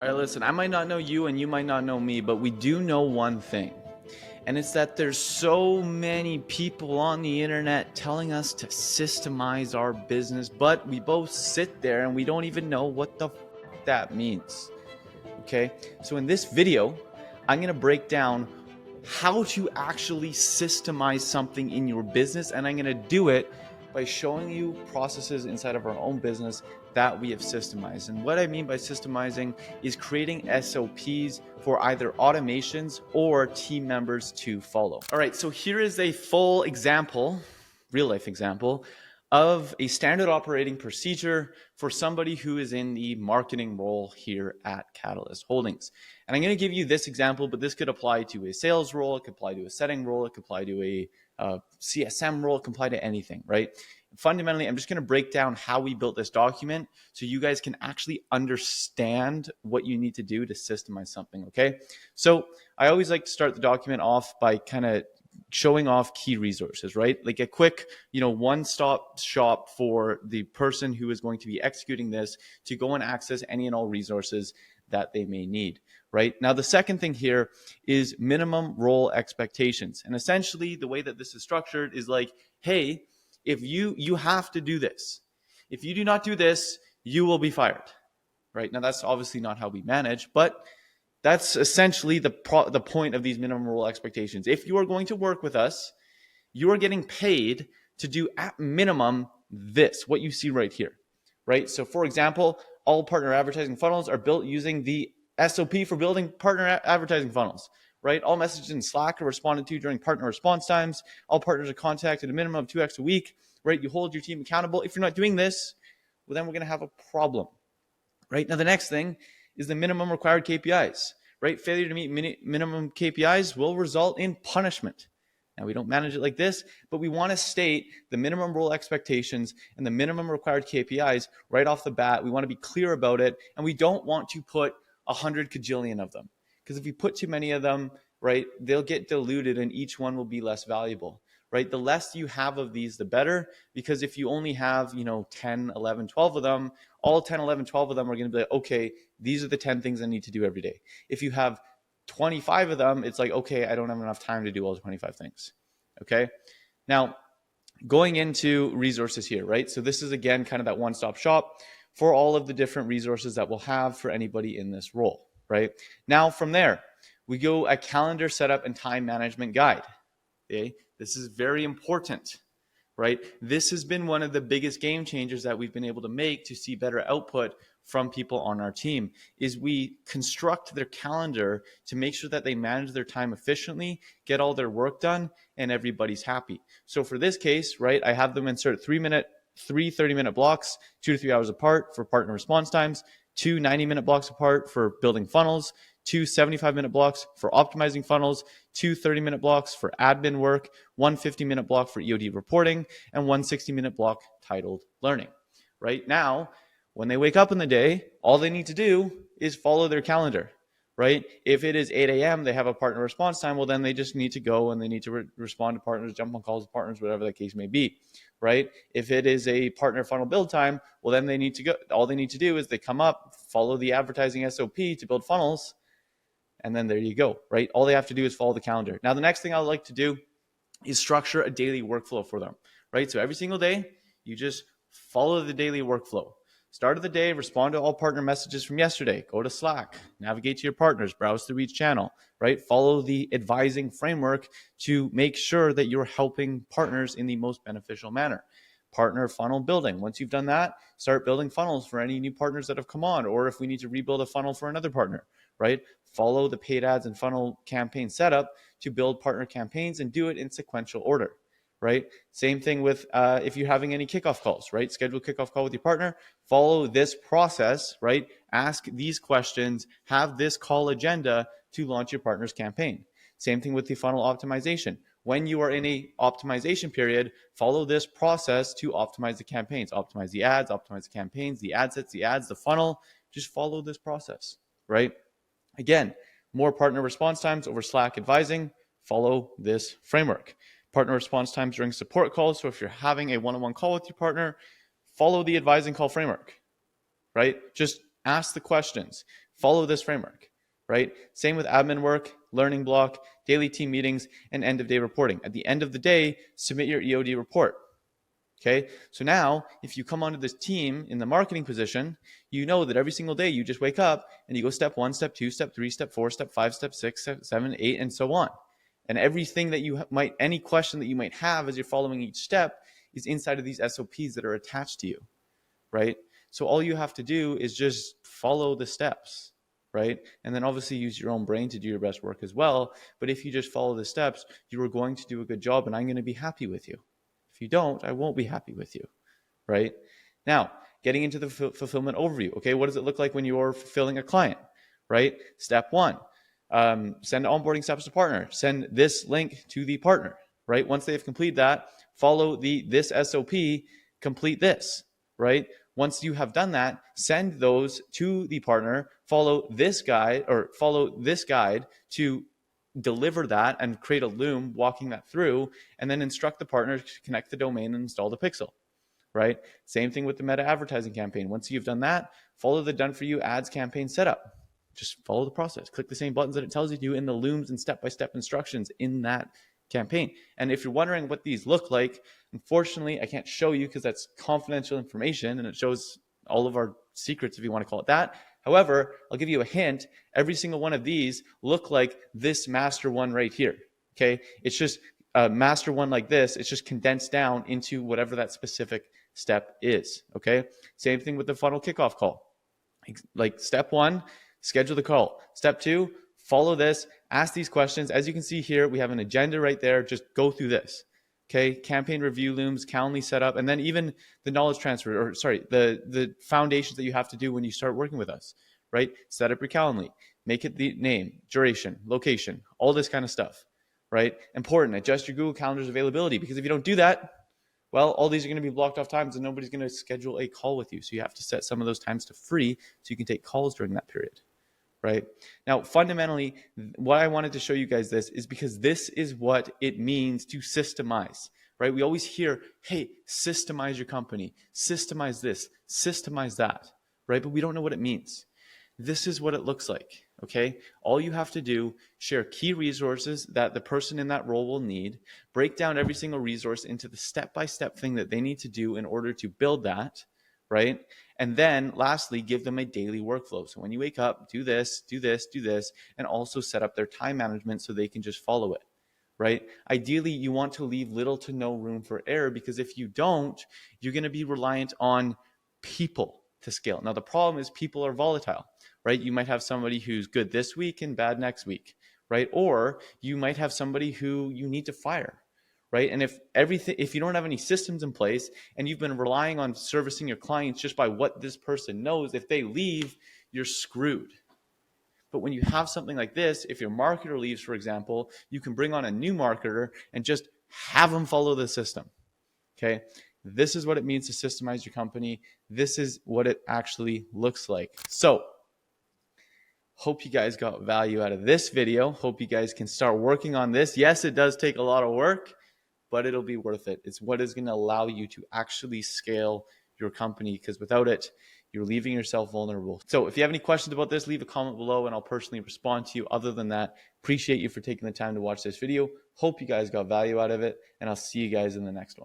All right, listen, I might not know you and you might not know me, but we do know one thing. And it's that there's so many people on the internet telling us to systemize our business, but we both sit there and we don't even know what the that means. Okay? So in this video, I'm going to break down how to actually systemize something in your business, and I'm going to do it by showing you processes inside of our own business that we have systemized. And what I mean by systemizing is creating SOPs for either automations or team members to follow. All right, so here is a full example, real life example, of a standard operating procedure for somebody who is in the marketing role here at Catalyst Holdings. And I'm going to give you this example, but this could apply to a sales role, it could apply to a setting role, it could apply to a CSM role, it can apply to anything, right? Fundamentally, I'm just going to break down how we built this document so you guys can actually understand what you need to do to systemize something, okay? So I always like to start the document off by kind of showing off key resources, right? Like a quick, one-stop shop for the person who is going to be executing this to go and access any and all resources that they may need, right? Now, the second thing here is minimum role expectations. And essentially the way that this is structured is like, hey, if you have to do this. If you do not do this, you will be fired, right? Now, that's obviously not how we manage, but that's essentially the point of these minimum role expectations. If you are going to work with us, you are getting paid to do at minimum this, what you see right here, right? So for example, all partner advertising funnels are built using the SOP for building partner advertising funnels, right? All messages in Slack are responded to during partner response times. All partners are contacted a minimum of 2x a week, right? You hold your team accountable. If you're not doing this, well, then we're going to have a problem, right? Now, the next thing is the minimum required KPIs, right? Failure to meet minimum KPIs will result in punishment. Now, we don't manage it like this, but we want to state the minimum role expectations and the minimum required KPIs right off the bat. We want to be clear about it, and we don't want to put 100 kajillion of them, because if we put too many of them, right, they'll get diluted and each one will be less valuable, right? The less you have of these, the better, because if you only have, 10, 11, 12 of them, all 10, 11, 12 of them are going to be like, okay, these are the 10 things I need to do every day. If you have 25 of them, it's like, okay, I don't have enough time to do all 25 things. Okay. Now, going into resources here, right? So this is, again, kind of that one-stop shop for all of the different resources that we'll have for anybody in this role, right? Now, from there, we go a calendar setup and time management guide. Okay. This is very important, right? This has been one of the biggest game changers that we've been able to make to see better output from people on our team, is we construct their calendar to make sure that they manage their time efficiently, get all their work done, and everybody's happy. So for this case, right, I have them insert three 30-minute blocks, 2 to 3 hours apart for partner response times, 2 90-minute blocks apart for building funnels, 2 75-minute blocks for optimizing funnels, 2 30-minute blocks for admin work, 1 50-minute block for EOD reporting, and 1 60-minute block titled learning. Right now, when they wake up in the day, all they need to do is follow their calendar, right? If it is 8 a.m., they have a partner response time, well, then they just need to go and they need to respond to partners, jump on calls with partners, whatever the case may be, right? If it is a partner funnel build time, well, then they need to go. All they need to do is they come up, follow the advertising SOP to build funnels, and then there you go, right? All they have to do is follow the calendar. Now, the next thing I would like to do is structure a daily workflow for them, right? So every single day, you just follow the daily workflow. Start of the day, respond to all partner messages from yesterday. Go to Slack, navigate to your partners, browse through each channel, right? Follow the advising framework to make sure that you're helping partners in the most beneficial manner. Partner funnel building. Once you've done that, start building funnels for any new partners that have come on, or if we need to rebuild a funnel for another partner, right? Follow the paid ads and funnel campaign setup to build partner campaigns and do it in sequential order. Right? Same thing with if you're having any kickoff calls, right? Schedule a kickoff call with your partner, follow this process, right? Ask these questions, have this call agenda to launch your partner's campaign. Same thing with the funnel optimization. When you are in a optimization period, follow this process to optimize the campaigns, optimize the ads, optimize the campaigns, the ad sets, the ads, the funnel. Just follow this process, right? Again, more partner response times over Slack advising, follow this framework. Partner response times during support calls. So if you're having a one-on-one call with your partner, follow the advising call framework, right? Just ask the questions. follow this framework, right? Same with admin work, learning block, daily team meetings, and end of day reporting. At the end of the day, submit your EOD report. Okay, so now if you come onto this team in the marketing position, you know that every single day you just wake up and you go step 1, step 2, step 3, step 4, step 5, step 6, step 7, 8, and so on. And everything that you might, any question that you might have as you're following each step is inside of these SOPs that are attached to you, right? So all you have to do is just follow the steps, right? And then obviously use your own brain to do your best work as well. But if you just follow the steps, you are going to do a good job and I'm going to be happy with you. If you don't, I won't be happy with you, right? Now, getting into the fulfillment overview. Okay, what does it look like when you're fulfilling a client, right? Step 1, send onboarding steps to partner. Send this link to the partner, right? Once they have completed that, follow this SOP, complete this, right? Once you have done that, send those to the partner, follow this guide to deliver that and create a loom walking that through, and then instruct the partner to connect the domain and install the pixel, right? Same thing with the meta advertising campaign. Once you've done that, follow the done for you ads campaign setup. Just follow the process. Click the same buttons that it tells you to in the looms and step-by-step instructions in that campaign. And if you're wondering what these look like, unfortunately, I can't show you because that's confidential information and it shows all of our secrets, if you want to call it that. However, I'll give you a hint. Every single one of these look like this master one right here. Okay. It's just a master one like this. It's just condensed down into whatever that specific step is. Okay. Same thing with the funnel kickoff call. Like step 1, schedule the call. Step 2, follow this, ask these questions. As you can see here, we have an agenda right there. Just go through this. Okay, campaign review looms, Calendly setup, and then even the knowledge transfer, or sorry, the foundations that you have to do when you start working with us, right? Set up your Calendly, make it the name, duration, location, all this kind of stuff, right? Important, adjust your Google Calendar's availability, because if you don't do that, well, all these are going to be blocked off times and nobody's going to schedule a call with you. So you have to set some of those times to free so you can take calls during that period. Right? Now, fundamentally, what I wanted to show you guys this is because this is what it means to systemize, right? We always hear, hey, systemize your company, systemize this, systemize that, right? But we don't know what it means. This is what it looks like, okay? All you have to do, share key resources that the person in that role will need, break down every single resource into the step-by-step thing that they need to do in order to build that, right? And then lastly, give them a daily workflow. So when you wake up, do this, do this, do this, and also set up their time management so they can just follow it, right? Ideally, you want to leave little to no room for error, because if you don't, you're going to be reliant on people to scale. Now, the problem is people are volatile, right? You might have somebody who's good this week and bad next week, right? Or you might have somebody who you need to fire, right? And if you don't have any systems in place and you've been relying on servicing your clients just by what this person knows, if they leave, you're screwed. But when you have something like this, if your marketer leaves, for example, you can bring on a new marketer and just have them follow the system. Okay. This is what it means to systemize your company. This is what it actually looks like. So hope you guys got value out of this video. Hope you guys can start working on this. Yes, it does take a lot of work, but it'll be worth it. It's what is going to allow you to actually scale your company, because without it, you're leaving yourself vulnerable. So if you have any questions about this, leave a comment below and I'll personally respond to you. Other than that, appreciate you for taking the time to watch this video. Hope you guys got value out of it, and I'll see you guys in the next one.